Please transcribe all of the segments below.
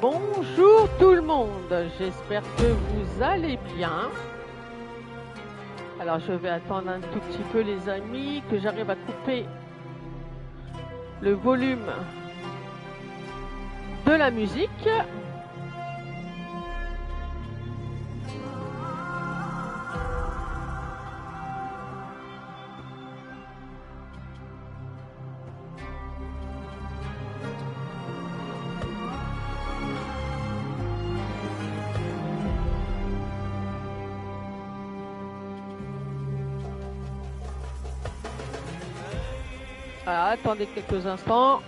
Bonjour tout le monde, j'espère que vous allez bien. Alors je vais attendre un tout petit peu les amis, que j'arrive à couper le volume de la musique. Voilà, attendez quelques instants.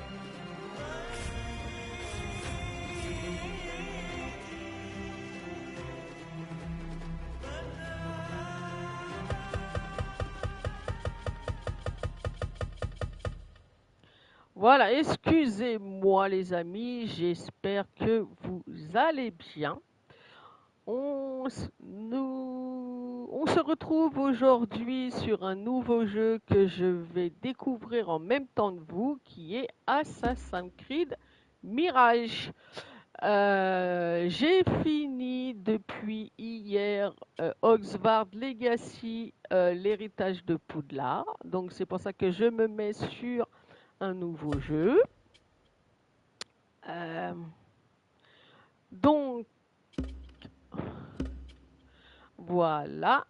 Voilà, excusez-moi les amis, j'espère que vous allez bien. On se retrouve aujourd'hui sur un nouveau jeu que je vais découvrir en même temps que vous, qui est Assassin's Creed Mirage. J'ai fini depuis hier Oxford Legacy, l'héritage de Poudlard. Donc c'est pour ça que je me mets sur un nouveau jeu. Euh, donc voilà.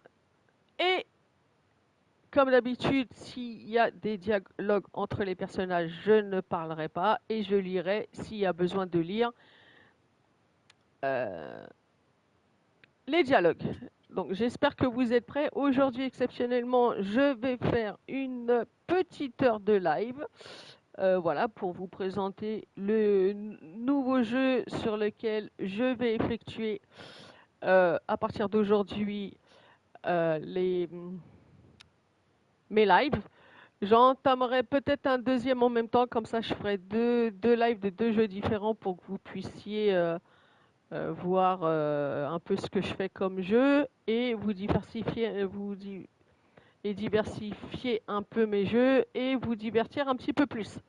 Et comme d'habitude, s'il y a des dialogues entre les personnages, je ne parlerai pas et je lirai s'il y a besoin de lire les dialogues. Donc j'espère que vous êtes prêts. Aujourd'hui, exceptionnellement, je vais faire une petite heure de live. Voilà, pour vous présenter le nouveau jeu sur lequel je vais effectuer à partir d'aujourd'hui mes lives. J'entamerai peut-être un deuxième en même temps, comme ça je ferai deux lives de deux jeux différents pour que vous puissiez voir un peu ce que je fais comme jeu et vous diversifier, et diversifier un peu mes jeux et vous divertir un petit peu plus.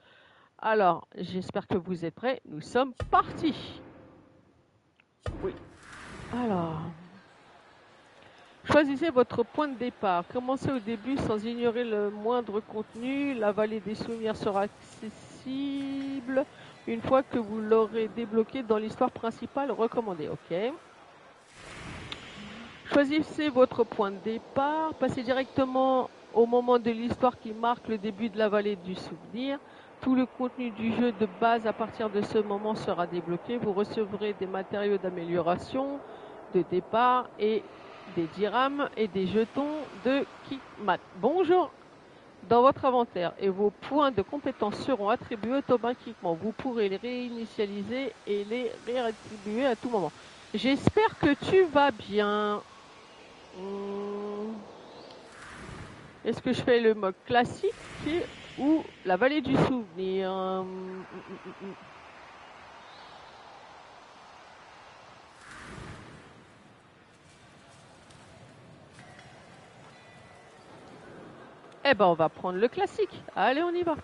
Alors, j'espère que vous êtes prêts. Nous sommes partis. Oui. Alors, choisissez votre point de départ. Commencez au début sans ignorer le moindre contenu. La vallée des souvenirs sera accessible une fois que vous l'aurez débloqué dans l'histoire principale recommandée. Ok. Choisissez votre point de départ. Passez directement au moment de l'histoire qui marque le début de la vallée du souvenir. Tout le contenu du jeu de base à partir de ce moment sera débloqué. Vous recevrez des matériaux d'amélioration, de départ et des dirhams et des jetons de Kitmat. Bonjour dans votre inventaire et vos points de compétence seront attribués automatiquement. Vous pourrez les réinitialiser et les réattribuer à tout moment. J'espère que tu vas bien. Est-ce que je fais le mode classique ou la vallée du souvenir? Eh ben, on va prendre le classique. Allez, on y va.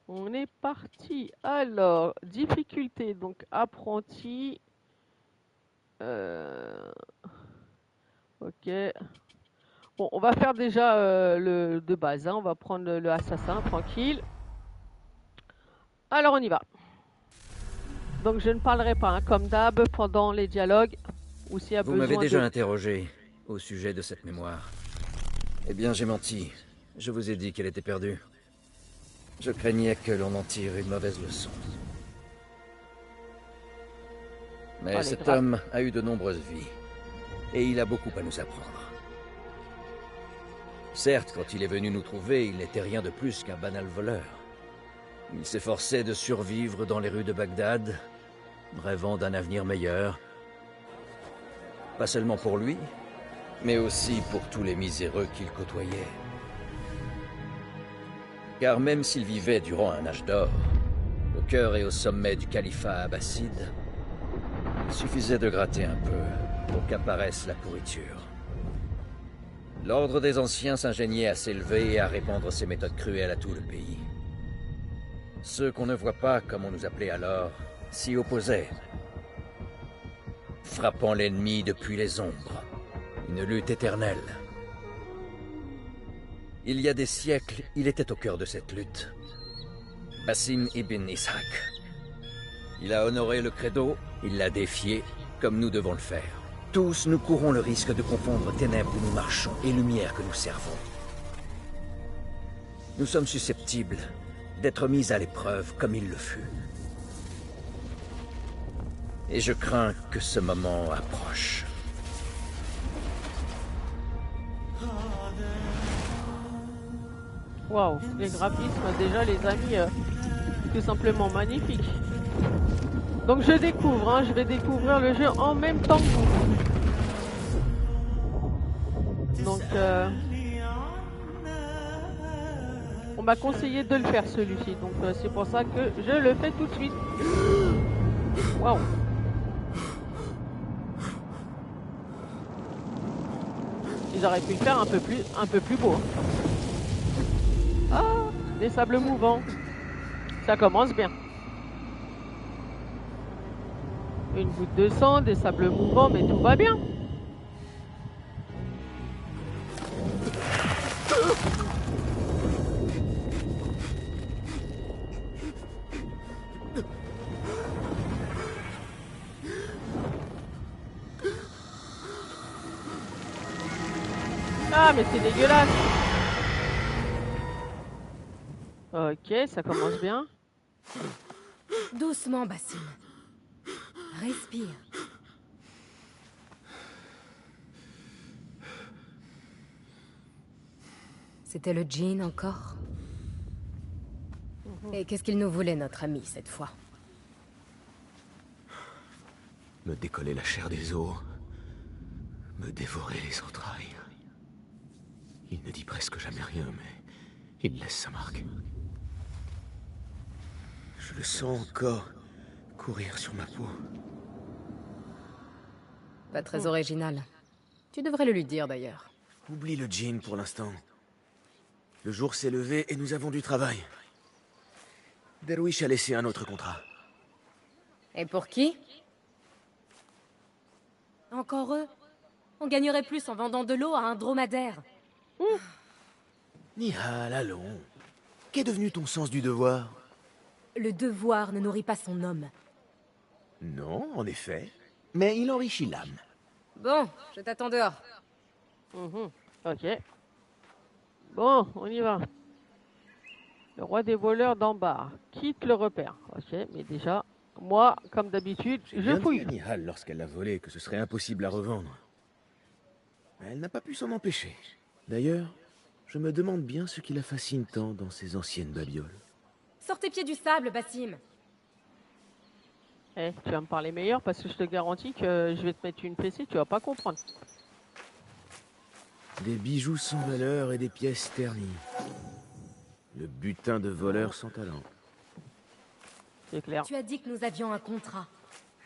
On est parti. Alors, difficulté, donc apprenti. Ok. Bon, on va faire déjà le de base. Hein. On va prendre le assassin, tranquille. Alors, on y va. Donc, je ne parlerai pas, hein, comme d'hab, pendant les dialogues. Ou s'il y a Vous besoin m'avez déjà de... interrogé au sujet de cette mémoire. Eh bien, j'ai menti. Je vous ai dit qu'elle était perdue. Je craignais que l'on en tire une mauvaise leçon. Mais cet homme a eu de nombreuses vies. Et il a beaucoup à nous apprendre. Certes, quand il est venu nous trouver, il n'était rien de plus qu'un banal voleur. Il s'efforçait de survivre dans les rues de Bagdad, rêvant d'un avenir meilleur. Pas seulement pour lui, mais aussi pour tous les miséreux qu'il côtoyait. Car même s'il vivait durant un âge d'or, au cœur et au sommet du califat abbasside, il suffisait de gratter un peu pour qu'apparaisse la pourriture. L'ordre des anciens s'ingéniait à s'élever et à répandre ses méthodes cruelles à tout le pays. Ceux qu'on ne voit pas, comme on nous appelait alors, s'y opposait, frappant l'ennemi depuis les ombres. Une lutte éternelle. Il y a des siècles, il était au cœur de cette lutte. Basim ibn Ishaq. Il a honoré le credo, il l'a défié, comme nous devons le faire. Tous, nous courons le risque de confondre ténèbres où nous marchons et lumière que nous servons. Nous sommes susceptibles d'être mis à l'épreuve comme il le fut. Et je crains que ce moment approche. Waouh, les graphismes, déjà les amis, tout simplement magnifiques. Donc je découvre, hein, je vais découvrir le jeu en même temps que vous. Donc on m'a conseillé de le faire celui-ci, donc c'est pour ça que je le fais tout de suite. Waouh. Ils auraient pu le faire un peu plus beau. Ah, des sables mouvants. Ça commence bien. Une goutte de sang, des sables mouvants, mais tout va bien. Ah, mais c'est dégueulasse. Ok, ça commence bien. Doucement, Basim. Respire. C'était le djinn encore? Et qu'est-ce qu'il nous voulait, notre ami, cette fois? Me décoller la chair des os. Me dévorer les entrailles. Il ne dit presque jamais rien, mais il laisse sa marque. Je le sens encore courir sur ma peau. Pas très original. Tu devrais le lui dire, d'ailleurs. Oublie le djinn pour l'instant. Le jour s'est levé et nous avons du travail. Derwish a laissé un autre contrat. Et pour qui? Encore eux? On gagnerait plus en vendant de l'eau à un dromadaire. Nihal, allons. Qu'est devenu ton sens du devoir? Le devoir ne nourrit pas son homme. Non, en effet. Mais il enrichit l'âme. Bon, je t'attends dehors. Ok. Bon, on y va. Le roi des voleurs d'Ambar quitte le repère. Ok, mais déjà, moi, comme d'habitude, je fouille. J'ai dit à Nihal lorsqu'elle l'a volé que ce serait impossible à revendre. Mais elle n'a pas pu s'en empêcher. D'ailleurs, je me demande bien ce qui la fascine tant dans ces anciennes babioles. Sors tes pieds du sable, Basim. Eh, tu vas me parler meilleur parce que je te garantis que je vais te mettre une fessée, tu vas pas comprendre. Des bijoux sans valeur et des pièces ternies. Le butin de voleurs sans talent. C'est clair. Tu as dit que nous avions un contrat.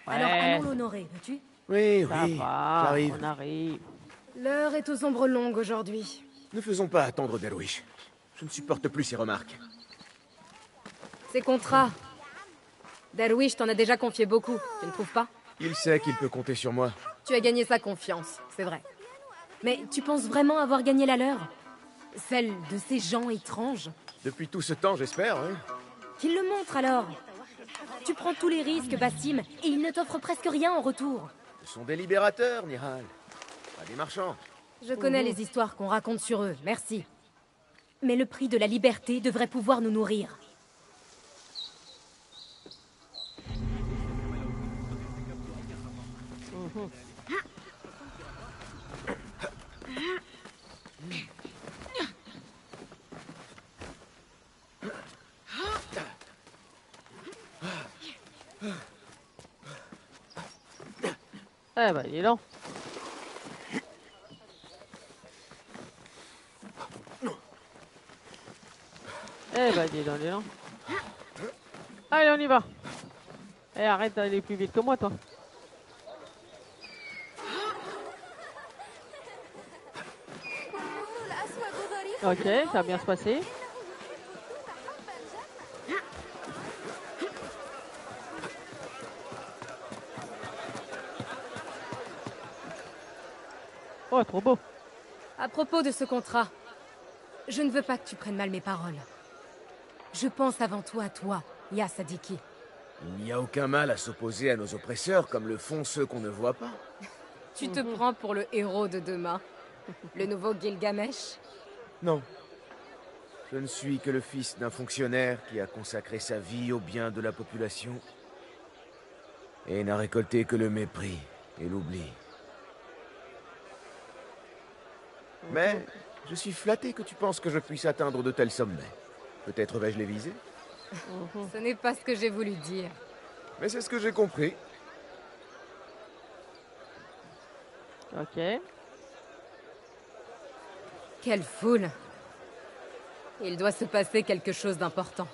Ouais. Alors allons l'honorer, veux-tu? Oui, Ça oui, va, j'arrive. on arrive. L'heure est aux ombres longues aujourd'hui. Ne faisons pas attendre Derwish. Je ne supporte plus ses remarques. Ces contrats. Derwish t'en a déjà confié beaucoup, tu ne trouves pas? Il sait qu'il peut compter sur moi. Tu as gagné sa confiance, c'est vrai. Mais tu penses vraiment avoir gagné la leur? Celle de ces gens étranges? Depuis tout ce temps, j'espère, hein. Qu'il le montre alors. Tu prends tous les risques, Basim, et ils ne t'offrent presque rien en retour. Ce sont des libérateurs, Nihal. Pas des marchands. Je connais les histoires qu'on raconte sur eux, merci. Mais le prix de la liberté devrait pouvoir nous nourrir. Eh ben, dis donc. Eh ben, dis donc, dis donc. Allez, on y va. Eh, arrête d'aller plus vite que moi, toi. Ok, ça va bien se passer. Oh, trop beau. À propos de ce contrat, je ne veux pas que tu prennes mal mes paroles. Je pense avant tout à toi, Ya Sadiki. Il n'y a aucun mal à s'opposer à nos oppresseurs comme le font ceux qu'on ne voit pas. Tu te prends pour le héros de demain. Le nouveau Gilgamesh. Non. Je ne suis que le fils d'un fonctionnaire qui a consacré sa vie au bien de la population et n'a récolté que le mépris et l'oubli. Mais je suis flatté que tu penses que je puisse atteindre de tels sommets. Peut-être vais-je les viser? Ce n'est pas ce que j'ai voulu dire. Mais c'est ce que j'ai compris. Ok. Quelle foule. Il doit se passer quelque chose d'important.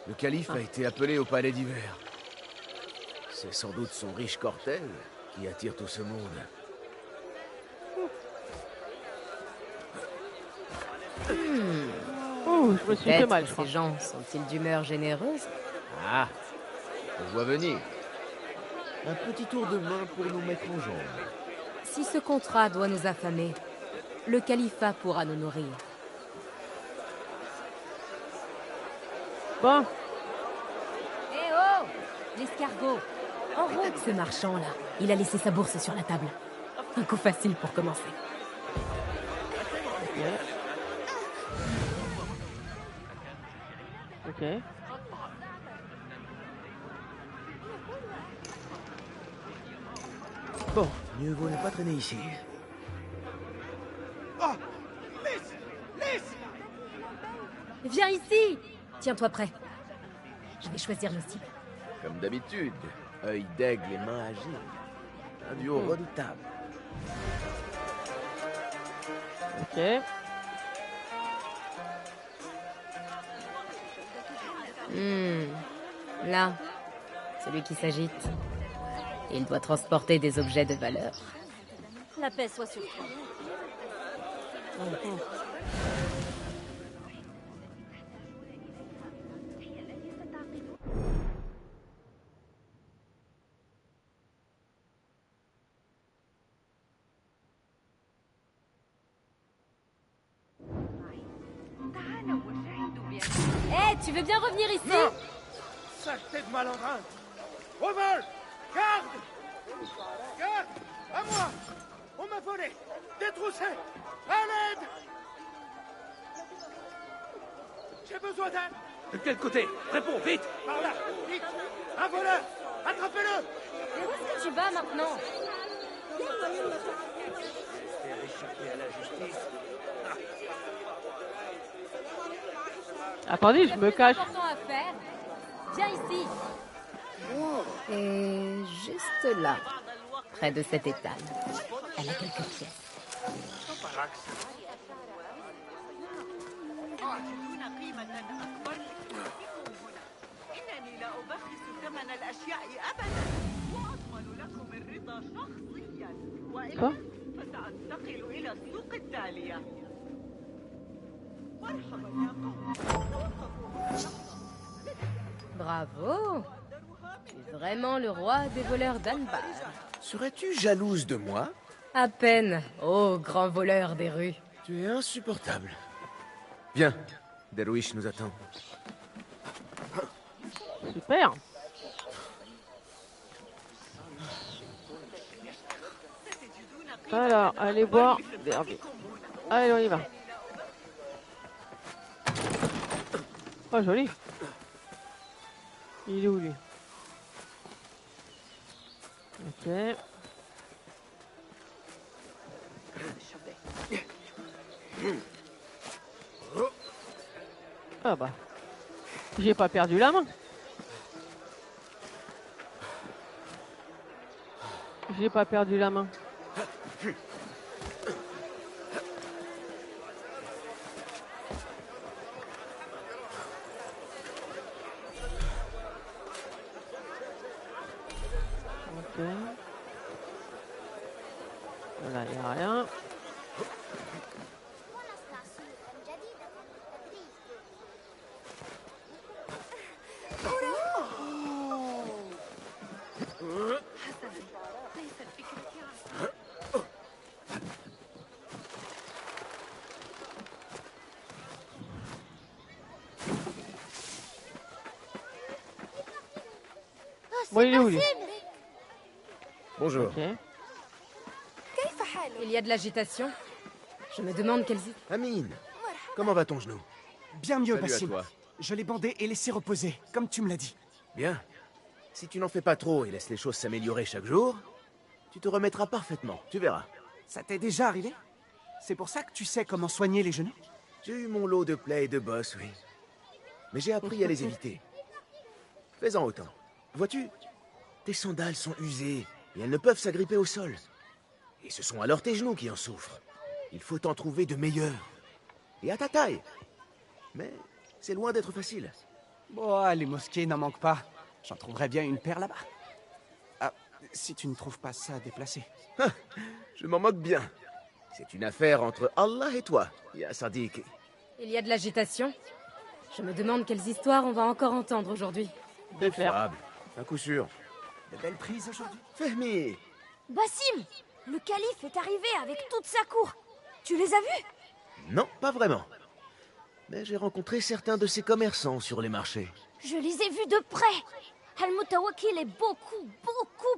Le calife a été appelé au palais d'hiver. C'est sans doute son riche cortège qui attire tout ce monde. Ouh, je me suis fait mal, je Ces crois. gens sont-ils d'humeur généreuse? Ah, je vois venir. Un petit tour de main pour nous mettre en jambe. Si ce contrat doit nous affamer, le califat pourra nous nourrir. Bon, Eh oh! L'escargot! En route, ce marchand-là. Il a laissé sa bourse sur la table. Un coup facile pour commencer. ok. Bon, Mieux vaut ne pas traîner ici. Viens ici! Tiens-toi prêt. Je vais choisir le cible. Comme d'habitude, œil d'aigle et mains agiles. Un duo redoutable. ok. Là, celui qui s'agite. Il doit transporter des objets de valeur. La paix soit sur toi. Eh, tu veux bien revenir ici? Non! Saleté de malandrin! Au vol! Garde! Garde! À moi! On m'a volé! Détroussé! À l'aide! J'ai besoin d'aide! De quel côté? Réponds, vite! Par là! Vite! Un voleur! Attrapez-le! Mais où est-ce que tu vas maintenant? Attendez, je me cache. Important à faire. Viens ici. Et juste là, près de cette étale, elle a quelques pièces. يجدون قيمة أكبر إنني لا أبخس ثمن الأشياء أبدا وأضمن لكم الرضا شخصيا وإلا فسأنتقل إلى السوق التالية مرحبا يا قوم Bravo. Tu es vraiment le roi des voleurs d'Anbar. Serais-tu jalouse de moi? À peine, ô grand voleur des rues. Tu es insupportable. Viens, Derwish nous attend. Super. Alors, allez voir. Derby. Allez, on y va. Oh, joli. Il est où, lui? Ok. Ah bah. J'ai pas perdu la main. J'ai pas perdu la main. Ok. Voilà, il n'y a rien. Bon, il est où lui? Bonjour. Ok. Il y a de l'agitation. Je me demande quelles... Amine, comment va ton genou? Bien mieux, Salut à Bassim. toi. Je l'ai bandé et laissé reposer, comme tu me l'as dit. Bien. Si tu n'en fais pas trop et laisses les choses s'améliorer chaque jour, tu te remettras parfaitement, tu verras. Ça t'est déjà arrivé? C'est pour ça que tu sais comment soigner les genoux? J'ai eu mon lot de plaies et de bosses, oui. Mais j'ai appris à les éviter. Fais-en autant. Vois-tu, tes sandales sont usées et elles ne peuvent s'agripper au sol. Et ce sont alors tes genoux qui en souffrent. Il faut en trouver de meilleurs. Et à ta taille. Mais c'est loin d'être facile. Bon, les mosquées n'en manquent pas. J'en trouverais bien une paire là-bas. Ah, si tu ne trouves pas ça déplacé. Je m'en moque bien. C'est une affaire entre Allah et toi, ya Sadiq. Il y a de l'agitation. Je me demande quelles histoires on va encore entendre aujourd'hui. De faire. Fable, à coup sûr. De belles prises aujourd'hui. Fehmi, Bassim, le calife est arrivé avec toute sa cour. Tu les as vus? non, pas vraiment. Mais j'ai rencontré certains de ces commerçants sur les marchés. Je les ai vus de près. Al-Mutawakil est beaucoup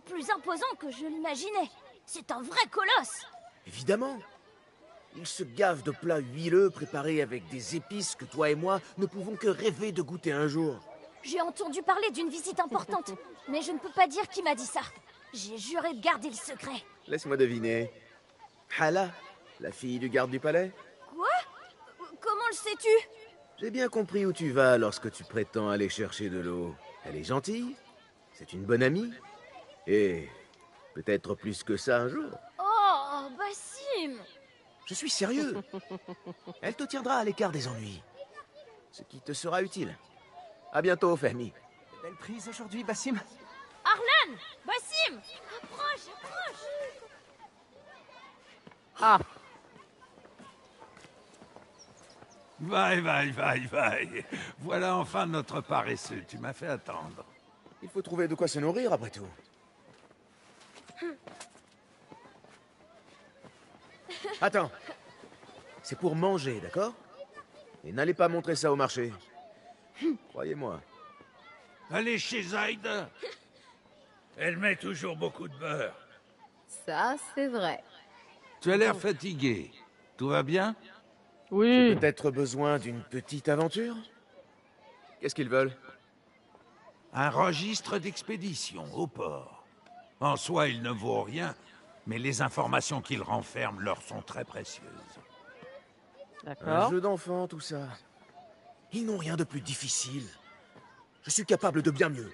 plus imposant que je l'imaginais. C'est un vrai colosse. Évidemment. Il se gave de plats huileux préparés avec des épices que toi et moi ne pouvons que rêver de goûter un jour. J'ai entendu parler d'une visite importante, mais je ne peux pas dire qui m'a dit ça. J'ai juré de garder le secret. Laisse-moi deviner. Hala, la fille du garde du palais? Quoi? Comment le sais-tu? J'ai bien compris où tu vas lorsque tu prétends aller chercher de l'eau. Elle est gentille, c'est une bonne amie, et peut-être plus que ça un jour. Oh, Bassim! Je suis sérieux. Elle te tiendra à l'écart des ennuis, ce qui te sera utile. À bientôt, Fehmi. De belles prises aujourd'hui, Bassim. Arlan! Bassim! Approche! Ah, Vaille. Voilà enfin notre paresseux. Tu m'as fait attendre. Il faut trouver de quoi se nourrir, après tout. Attends. C'est pour manger, d'accord? Et n'allez pas montrer ça au marché. Croyez-moi. Allez chez Zaïda. Elle met toujours beaucoup de beurre. Ça, c'est vrai. Tu as l'air fatigué. Tout va bien? oui. Peut-être besoin d'une petite aventure? Qu'est-ce qu'ils veulent? Un registre d'expédition au port. En soi, il ne vaut rien, mais les informations qu'il renferme leur sont très précieuses. Un D'accord. jeu d'enfant, tout ça. Ils n'ont rien de plus difficile. Je suis capable de bien mieux.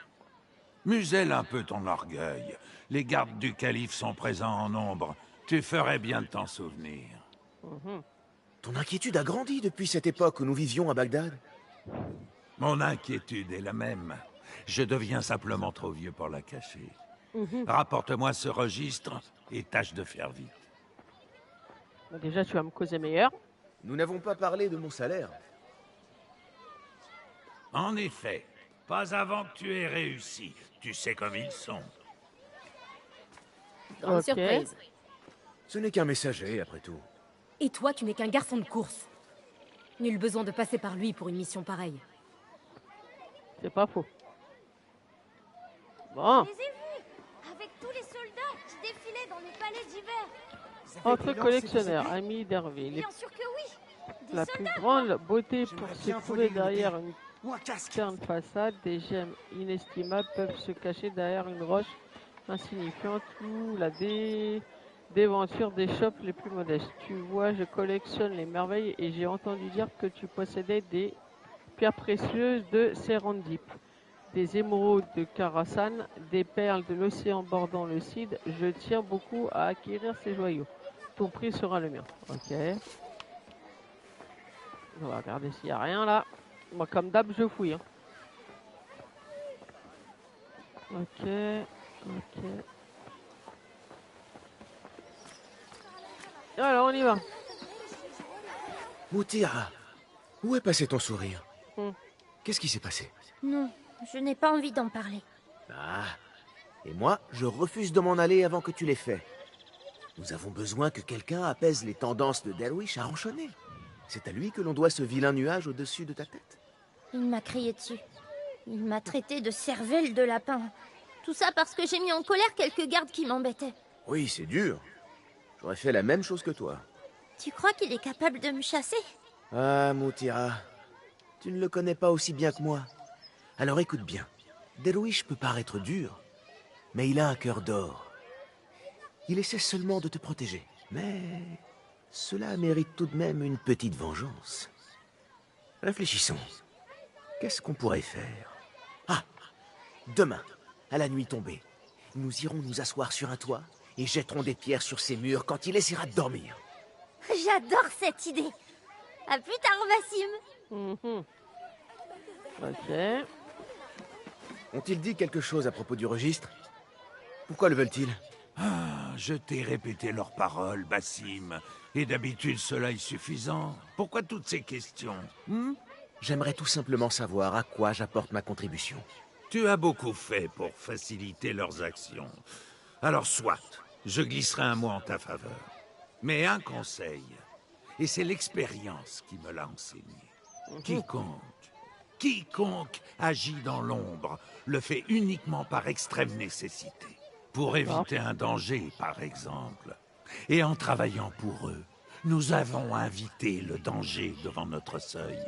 Muselle un peu ton orgueil. Les gardes du calife sont présents en nombre. Tu ferais bien de t'en souvenir. Ton inquiétude a grandi depuis cette époque où nous vivions à Bagdad. Mon inquiétude est la même. Je deviens simplement trop vieux pour la cacher. Rapporte-moi ce registre et tâche de faire vite. Bah, déjà, tu vas me causer meilleur. Nous n'avons pas parlé de mon salaire. En effet, pas avant que tu aies réussi. Tu sais comme ils sont. Grande Ok. surprise. Ce n'est qu'un messager, après tout. Et toi, tu n'es qu'un garçon de course. Nul besoin de passer par lui pour une mission pareille. C'est pas faux. Bon. Je les ai vus! Avec tous les soldats qui défilaient dans le palais d'hiver. Vous avez Entre des lances et des collectionneurs, épées? amis d'Hervé, Bien sûr que oui! Des la plus soldats! grande beauté pour J'aimerais se bien trouver voler une derrière épée. une Ou un casque. terne façade, des gemmes inestimables peuvent se cacher derrière une roche insignifiante ou la déventure des shops les plus modestes. Tu vois, je collectionne les merveilles et j'ai entendu dire que tu possédais des pierres précieuses de Serendip, des émeraudes de Kharasan, des perles de l'océan bordant le Cid. Je tiens beaucoup à acquérir ces joyaux. Ton prix sera le mien. Ok. On va regarder s'il n'y a rien là. Moi, comme d'hab, je fouille. Hein. Ok. Alors, on y va. Moutira, où est passé ton sourire? Hmm. Qu'est-ce qui s'est passé? Non, je n'ai pas envie d'en parler. Ah, et moi, je refuse de m'en aller avant que tu l'aies fait. Nous avons besoin que quelqu'un apaise les tendances de Derwish à ronchonner. C'est à lui que l'on doit ce vilain nuage au-dessus de ta tête. Il m'a crié dessus. Il m'a traité de cervelle de lapin. Tout ça parce que j'ai mis en colère quelques gardes qui m'embêtaient. Oui, c'est dur. J'aurais fait la même chose que toi. Tu crois qu'il est capable de me chasser? Ah, Moutira, tu ne le connais pas aussi bien que moi. Alors écoute bien. Derouish peut paraître dur, mais il a un cœur d'or. Il essaie seulement de te protéger. Mais cela mérite tout de même une petite vengeance. Réfléchissons. Qu'est-ce qu'on pourrait faire? Ah, demain, à la nuit tombée, nous irons nous asseoir sur un toit et jetterons des pierres sur ses murs quand il essaiera de dormir. J'adore cette idée. À plus tard, Bassim. Ok. Ont-ils dit quelque chose à propos du registre? Pourquoi le veulent-ils? Ah, je t'ai répété leurs paroles, Bassim. Et d'habitude, cela est suffisant. Pourquoi toutes ces questions? J'aimerais tout simplement savoir à quoi j'apporte ma contribution. Tu as beaucoup fait pour faciliter leurs actions. Alors soit, je glisserai un mot en ta faveur. Mais un conseil, et c'est l'expérience qui me l'a enseigné. Quiconque agit dans l'ombre le fait uniquement par extrême nécessité. Pour éviter un danger, par exemple. Et en travaillant pour eux, nous avons invité le danger devant notre seuil.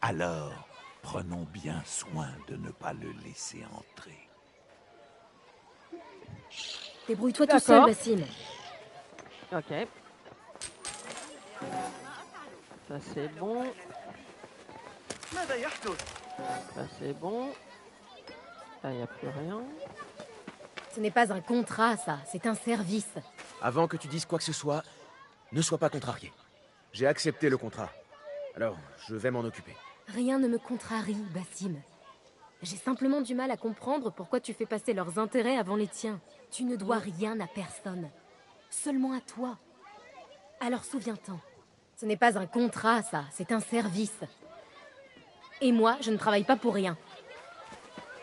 Alors, prenons bien soin de ne pas le laisser entrer. Débrouille-toi tout seul, Bassim. Ok. Ça c'est bon. Ça c'est bon. Là, il n'y a plus rien. Ce n'est pas un contrat, ça. C'est un service. Avant que tu dises quoi que ce soit, ne sois pas contrarié. J'ai accepté le contrat. Alors, je vais m'en occuper. Rien ne me contrarie, Bassim. J'ai simplement du mal à comprendre pourquoi tu fais passer leurs intérêts avant les tiens. Tu ne dois rien à personne. Seulement à toi. Alors souviens-t'en. Ce n'est pas un contrat, ça. C'est un service. Et moi, je ne travaille pas pour rien.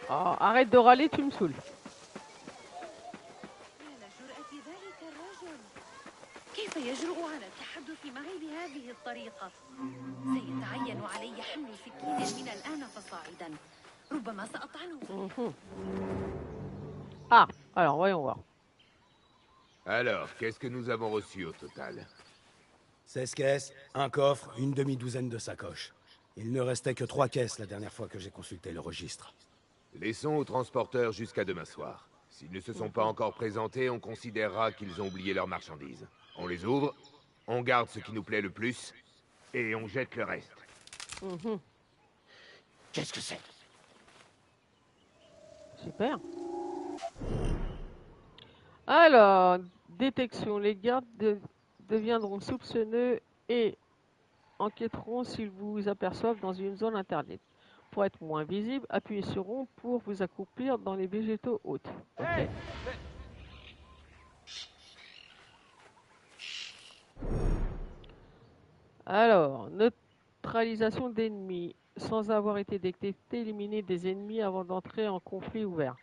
Oh, arrête de râler, tu me saoules. كيف يجرؤ على التحدث معي بهذه الطريقة؟ سيتعين علي حمل سكين من الآن فصاعدا. ربما سأطعنه. Ah, alors voyons voir. Alors, qu'est-ce que nous avons reçu au total? 16 caisses, un coffre, une demi-douzaine de sacoches. Il ne restait que 3 caisses la dernière fois que j'ai consulté le registre. Laissons aux transporteurs jusqu'à demain soir. S'ils ne se sont pas encore présentés, on considérera qu'ils ont oublié leurs marchandises. On les ouvre, on garde ce qui nous plaît le plus, et on jette le reste. Qu'est-ce que c'est? Super. Alors, détection. Les gardes deviendront soupçonneux et enquêteront s'ils vous aperçoivent dans une zone interdite. Pour être moins visible, appuyez sur rond pour vous accroupir dans les végétaux hautes. Ok. Alors, neutralisation d'ennemis. Sans avoir été détecté, éliminer des ennemis avant d'entrer en conflit ouvert.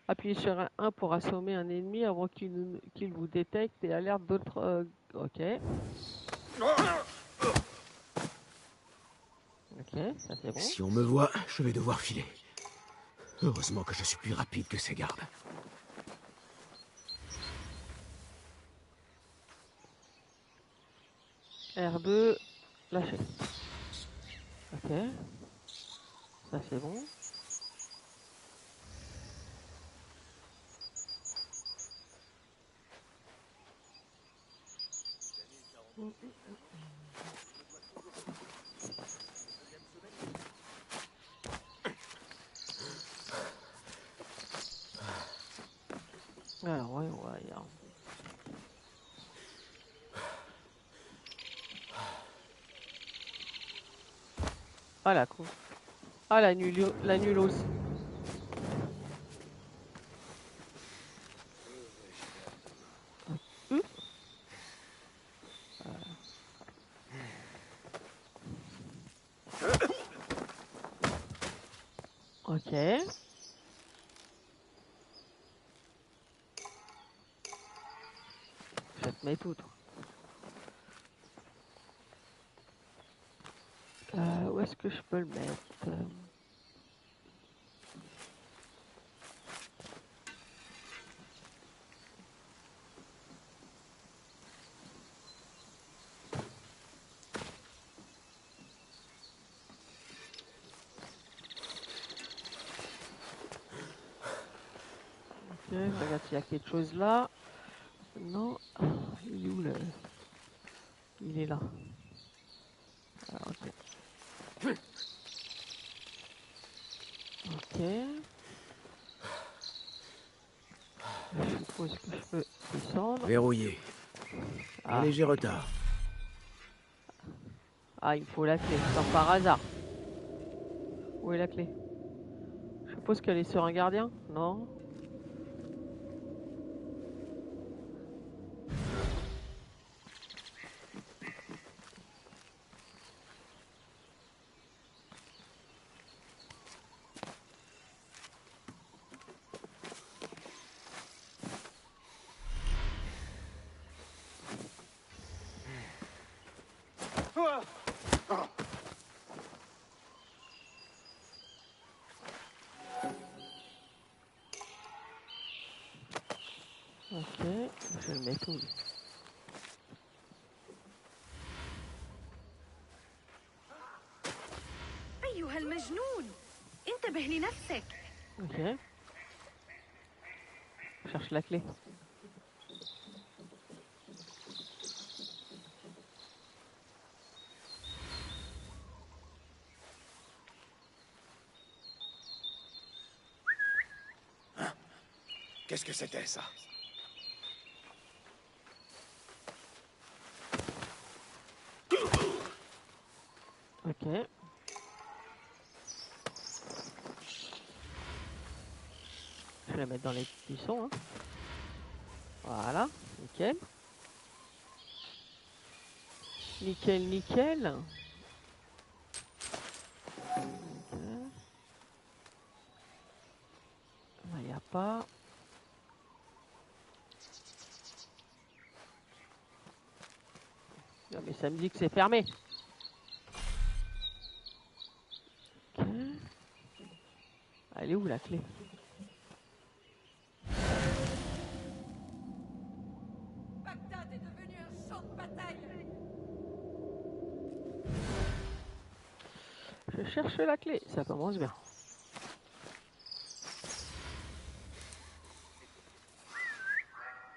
Appuyez sur un 1 pour assommer un ennemi avant qu'il vous détecte et alerte d'autres... ok. Ok, ça c'est bon. Si on me voit, je vais devoir filer. Heureusement que je suis plus rapide que ces gardes. R2, lâchez. Ok. Ça c'est bon. Alors, voyons voir. Ah la con. Ah la nulos. Ok. Je te mets tout. Où est-ce que je peux le mettre? je regarde s'il y a quelque chose là. Non. Il est où le... Il est là. Alors, ok. Ok. Je suppose que je peux descendre. Verrouillé. Un léger retard. Ah, il me faut la clé, comme par hasard. Où est la clé? Je suppose qu'elle est sur un gardien? Non. Ok, je vais le mettre où? أيها المجنون انتبه لنفسك. Ok. Je cherche la clé. Qu'est-ce que c'était, ça? Ok. Je vais la mettre dans les buissons. Hein. Voilà, nickel. Nickel, nickel. Il n'y a pas. Non, mais ça me dit que c'est fermé. Ok. Elle est où la clé? Bagdad est devenu un champ de bataille. Je cherche la clé, ça commence bien.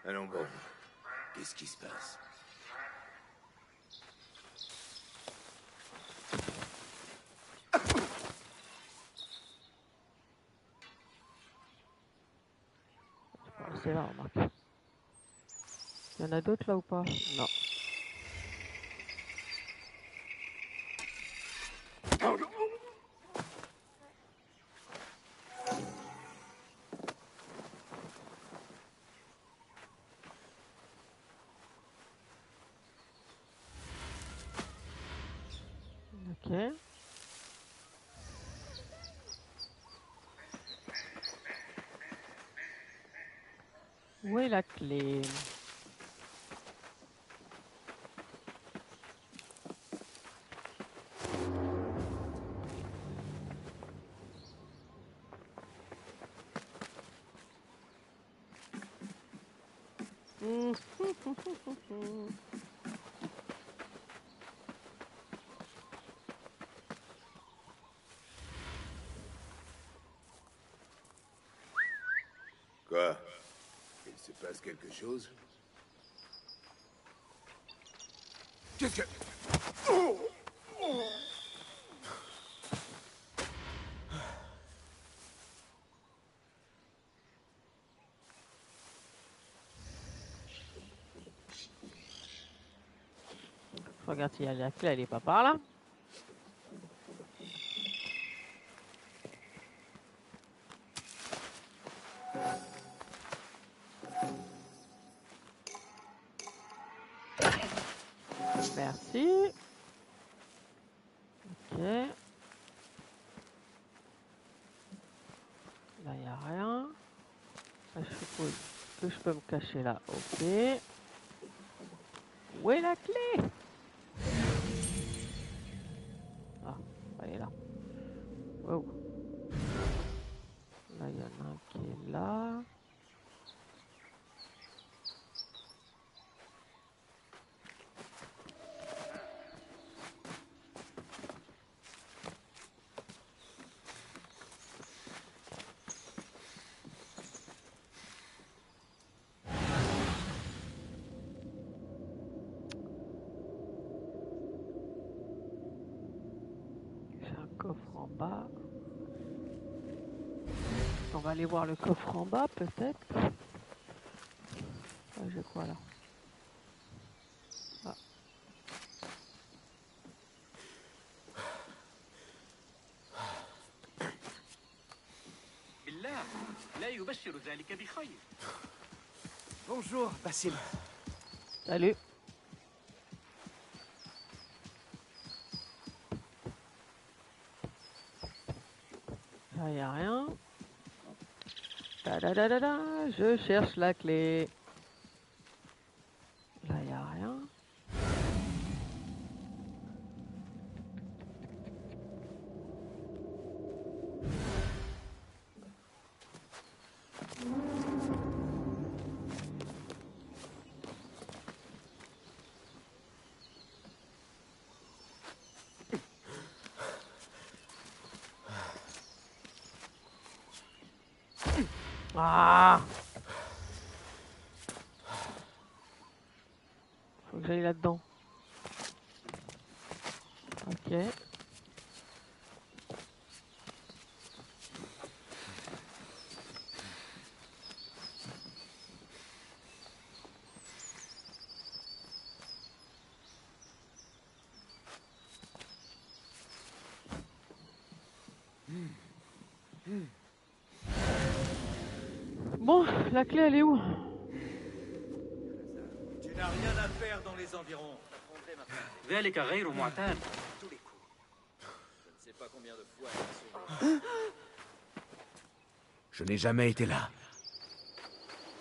Allons bon. Qu'est-ce qui se passe? C'est là, remarque. Il y en a d'autres là ou pas? Non. Ok. Où est la clé? Quoi? Il se passe quelque chose? Qu'est-ce que... Je regarde si la clé elle est pas par là. Merci. Ok. Là, il n'y a rien. Là, je suppose que je peux me cacher là. Ok. Où est la clé? Ah, elle est là. Wow. Là, il y en a un qui est là. Coffre en bas. On va aller voir le coffre en bas, peut-être. Ah, j'ai quoi là? Ah. Bonjour, Bassim. Salut. Là, y a rien. Da, da, da, da, da. Je cherche la clé. Là, y a rien. Ah! Faut que j'aille là-dedans. Ok. Bon, la clé, elle est où? Tu n'as rien à faire dans les environs. ذلك غير معتاد. Je ne sais pas combien de fois elle m'a sauvé. Je n'ai jamais été là.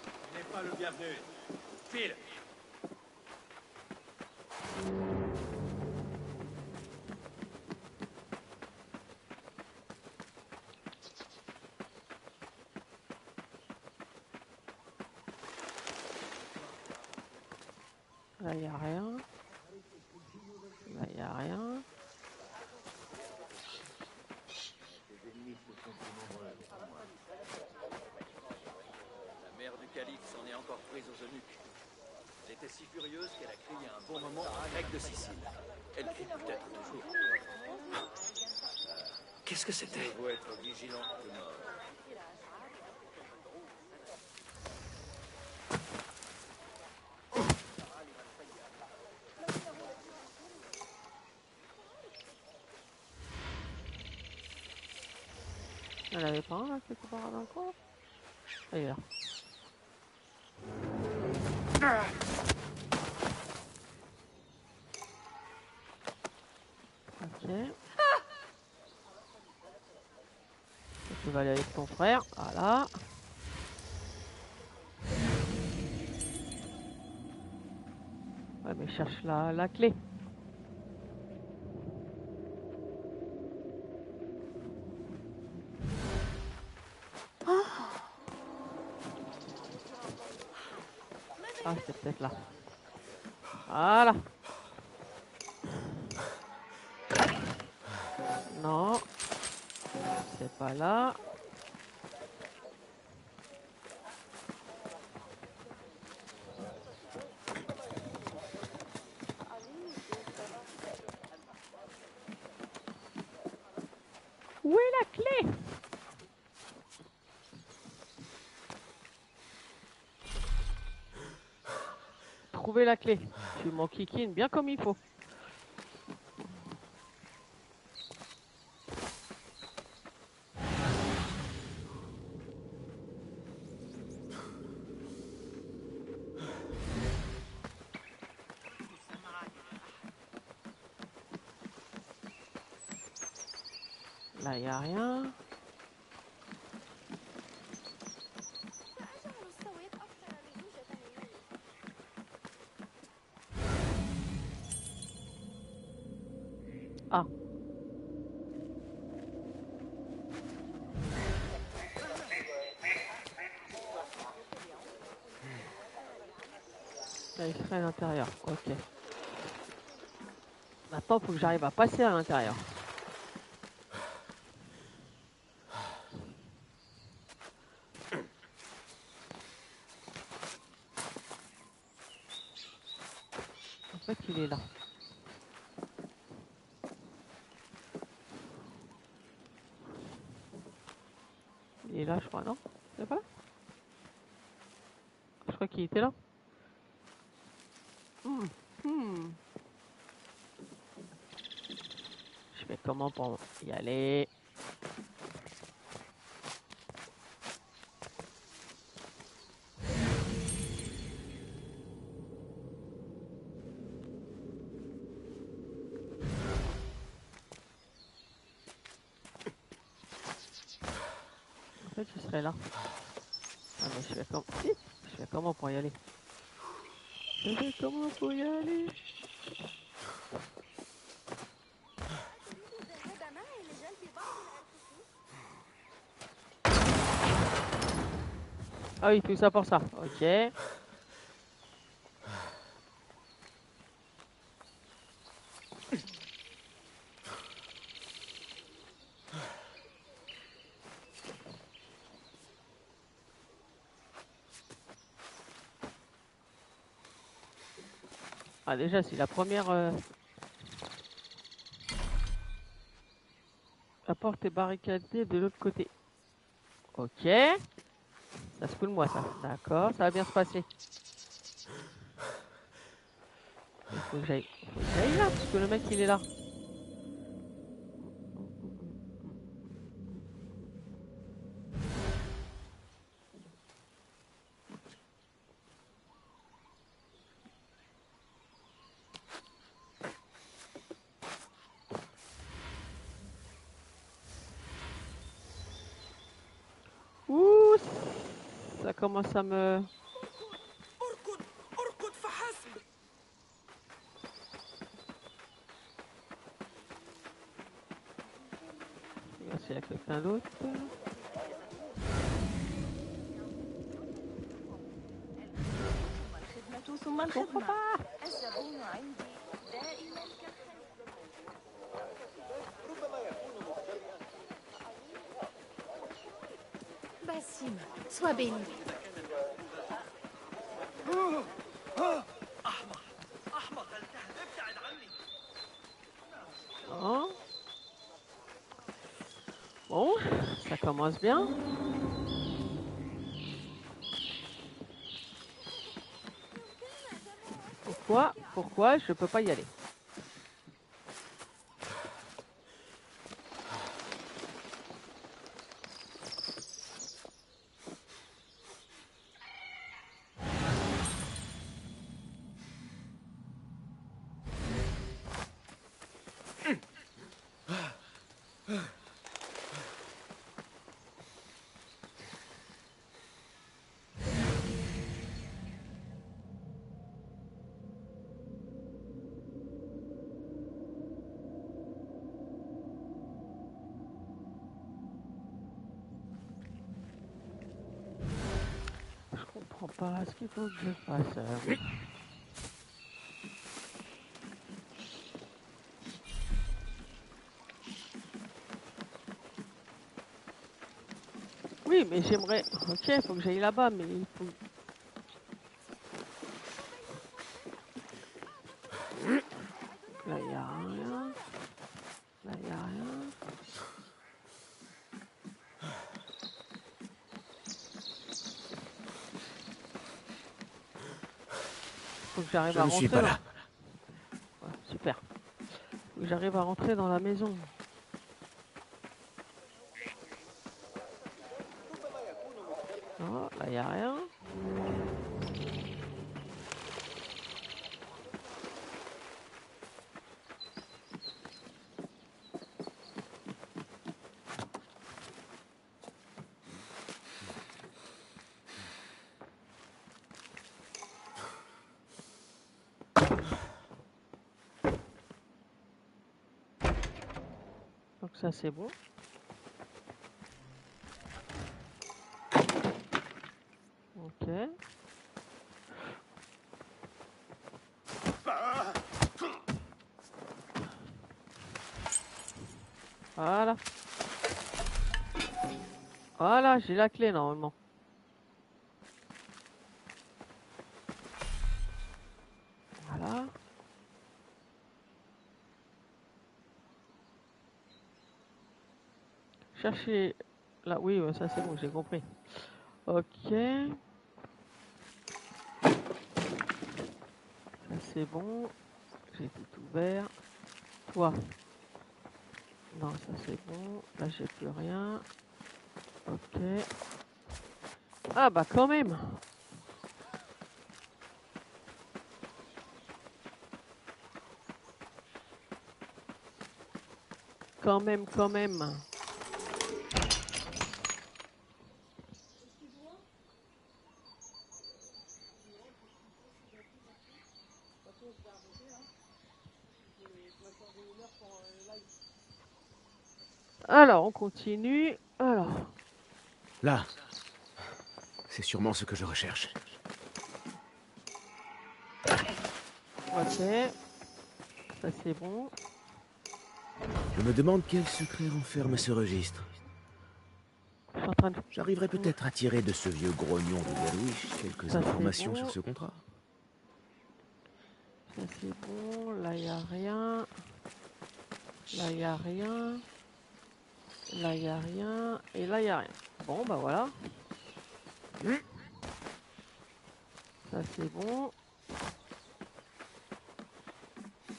Tu n'es pas le bienvenu. File. Là, y a rien. Là, y a rien. La mère du calife s'en est encore prise aux eunuques. Elle était si furieuse qu'elle a crié à un bon moment en grec de Sicile. Elle crie peut-être toujours. Qu'est-ce que c'était? Il faut être vigilant de mort. Elle avait pas un là, quelque part dans le coin? Elle est là. Ok. Tu vas aller avec ton frère, voilà. Ouais, mais cherche la clé. Ah, c'est peut-être là. Voilà. Non. C'est pas là. Où est la clé? Trouver la clé. Je m'en kikine bien comme il faut. Là, il n'y a rien. Ah. Là, il serait à l'intérieur. Ok. Maintenant, il faut que j'arrive à passer à l'intérieur. En fait, il est là. est là, je crois, non? Il est pas là? Je crois qu'il était là. Je fais comment pour y aller? En fait, je serais là. Ah, mais je fais comment? Si, je fais comment pour y aller? Je fais comment pour y aller? Ah oui, tout ça pour ça. Ok. Ah déjà, c'est la première... La porte est barricadée de l'autre côté. Ok. Ça se fout de moi, ça. D'accord, ça va bien se passer. Il faut que j'aille là, parce que le mec, il est là. Ouh, ça commence à me... Regarde s'il y a quelqu'un d'autre. Pourquoi pas? Bassim, sois béni. Oh. Bon, ça commence bien. Pourquoi je peux pas y aller? Je comprends pas ce qu'il faut que je fasse. Oui, mais j'aimerais... Ok, il faut que j'aille là-bas, mais il faut... Là, il n'y a rien. Là, il n'y a rien. Faut que j'arrive à rentrer. Je ne suis pas là. Ouais, super. Faut que j'arrive à rentrer dans la maison. Non, là, il n'y a rien. Donc ça, c'est bon. Ok. Voilà. Voilà, j'ai la clé normalement. Voilà. Chercher Là, oui, ça c'est bon, j'ai compris. Ok. Ça c'est bon. J'ai tout ouvert. Toi. Non, ça c'est bon. Là, j'ai plus rien. Ok. Ah bah quand même. Quand même. Alors, on continue. Alors. Là. C'est sûrement ce que je recherche. Ok. Ça c'est bon. Je me demande quel secret renferme ce registre. J'arriverai peut-être à tirer de ce vieux grognon de Derwish quelques informations sur ce contrat. Ça c'est bon. Là, il n'y a rien. Là, il n'y a rien. Là, il n'y a rien. Et là, il n'y a rien. Bon, bah voilà. Ça c'est bon.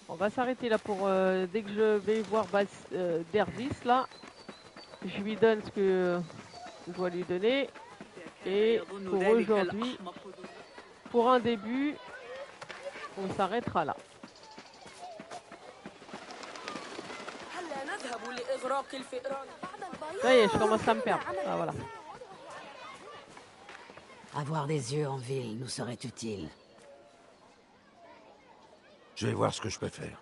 On va s'arrêter là pour dès que je vais voir Dervis là, je lui donne ce que je dois lui donner. Et pour aujourd'hui, pour un début, on s'arrêtera là. Ça y est, je commence à me perdre. Ah voilà. Avoir des yeux en ville nous serait utile. Je vais voir ce que je peux faire.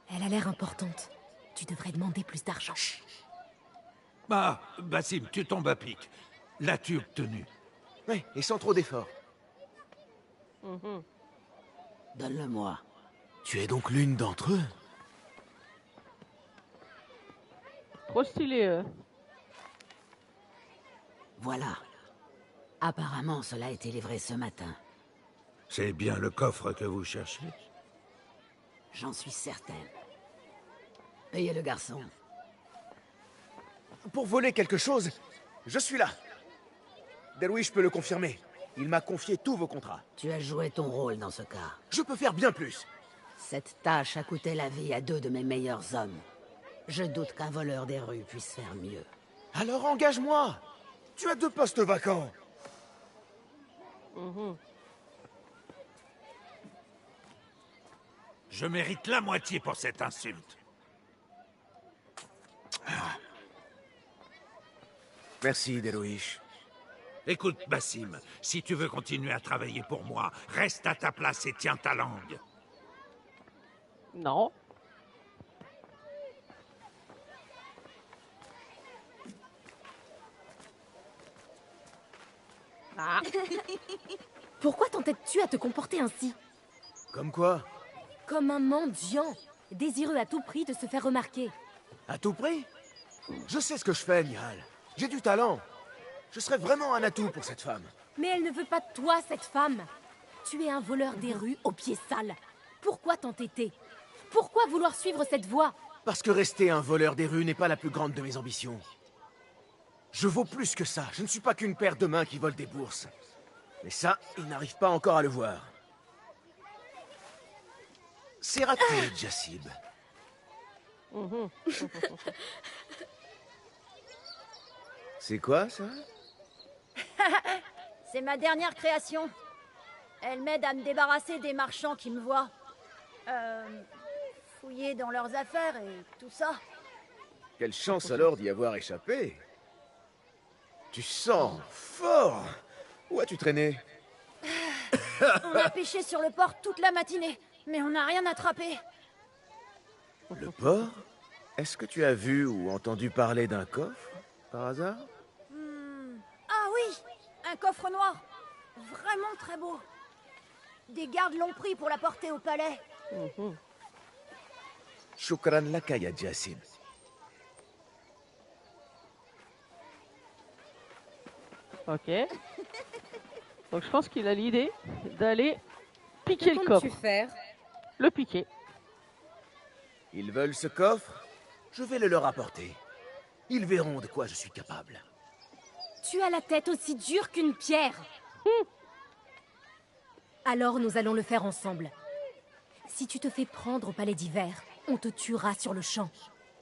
Elle a l'air importante. Tu devrais demander plus d'argent. Bah, Basim, tu tombes à pic. L'as-tu obtenu? Oui, et sans trop d'efforts. Donne-le-moi. Tu es donc l'une d'entre eux? Trop stylé. Voilà. Apparemment, cela a été livré ce matin. C'est bien le coffre que vous cherchez? J'en suis certaine. Payez le garçon. Pour voler quelque chose, je suis là. Derwish peut le confirmer. Il m'a confié tous vos contrats. Tu as joué ton rôle dans ce cas. Je peux faire bien plus. Cette tâche a coûté la vie à 2 de mes meilleurs hommes. Je doute qu'un voleur des rues puisse faire mieux. Alors engage-moi. Tu as 2 postes vacants. Je mérite la moitié pour cette insulte. Merci, Derwish. Écoute, Basim, si tu veux continuer à travailler pour moi, reste à ta place et tiens ta langue. Non. Ah. Pourquoi t'entêtes-tu à te comporter ainsi? Comme quoi? Comme un mendiant, désireux à tout prix de se faire remarquer. À tout prix? Je sais ce que je fais, Nihal. J'ai du talent. Je serais vraiment un atout pour cette femme. Mais elle ne veut pas de toi, cette femme. Tu es un voleur des rues aux pieds sales. Pourquoi t'entêter? Pourquoi vouloir suivre cette voie? Parce que rester un voleur des rues n'est pas la plus grande de mes ambitions. Je vaux plus que ça. Je ne suis pas qu'une paire de mains qui vole des bourses. Mais ça, ils n'arrivent pas encore à le voir. C'est raté, Jassib. C'est quoi, ça? C'est ma dernière création. Elle m'aide à me débarrasser des marchands qui me voient. Fouiller dans leurs affaires et tout ça. Quelle chance alors d'y avoir échappé. Tu sens fort. Où as-tu traîné? On a pêché sur le port toute la matinée, mais on n'a rien attrapé. Le port? Est-ce que tu as vu ou entendu parler d'un coffre, par hasard? Ah oui, un coffre noir. Vraiment très beau. Des gardes l'ont pris pour la porter au palais. Shukran laka ya Jassib. Ok. Donc je pense qu'il a l'idée d'aller piquer le coffre. faire? Le piquer. Ils veulent ce coffre? Je vais le leur apporter. Ils verront de quoi je suis capable. Tu as la tête aussi dure qu'une pierre. Alors nous allons le faire ensemble. Si tu te fais prendre au palais d'hiver, on te tuera sur le champ.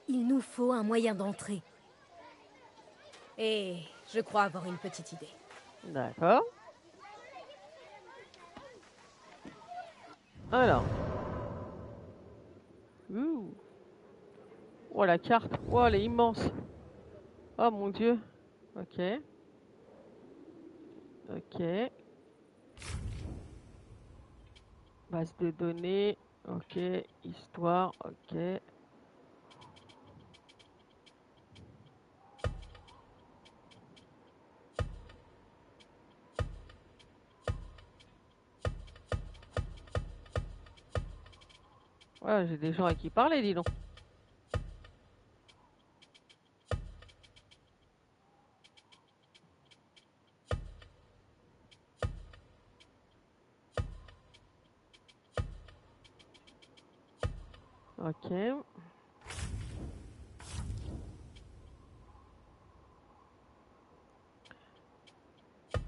Il nous faut un moyen d'entrer. Et je crois avoir une petite idée. D'accord. Alors. Ouh. Oh, la carte. Oh, elle est immense. Oh, mon Dieu. Ok. Ok. Base de données. Ok. Histoire. Ok. Ouais, j'ai des gens à qui parler, dis donc. Ok.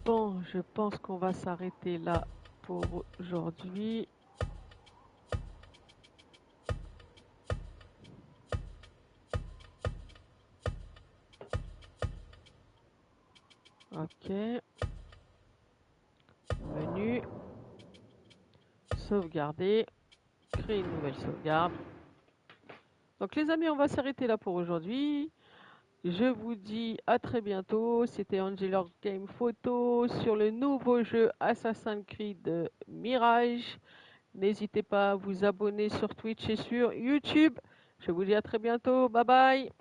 Bon, je pense qu'on va s'arrêter là pour aujourd'hui. Ok. Menu. Sauvegarder. Créer une nouvelle sauvegarde. Donc les amis, on va s'arrêter là pour aujourd'hui. Je vous dis à très bientôt. C'était Angelor Game Photo sur le nouveau jeu Assassin's Creed Mirage. N'hésitez pas à vous abonner sur Twitch et sur YouTube. Je vous dis à très bientôt. Bye bye.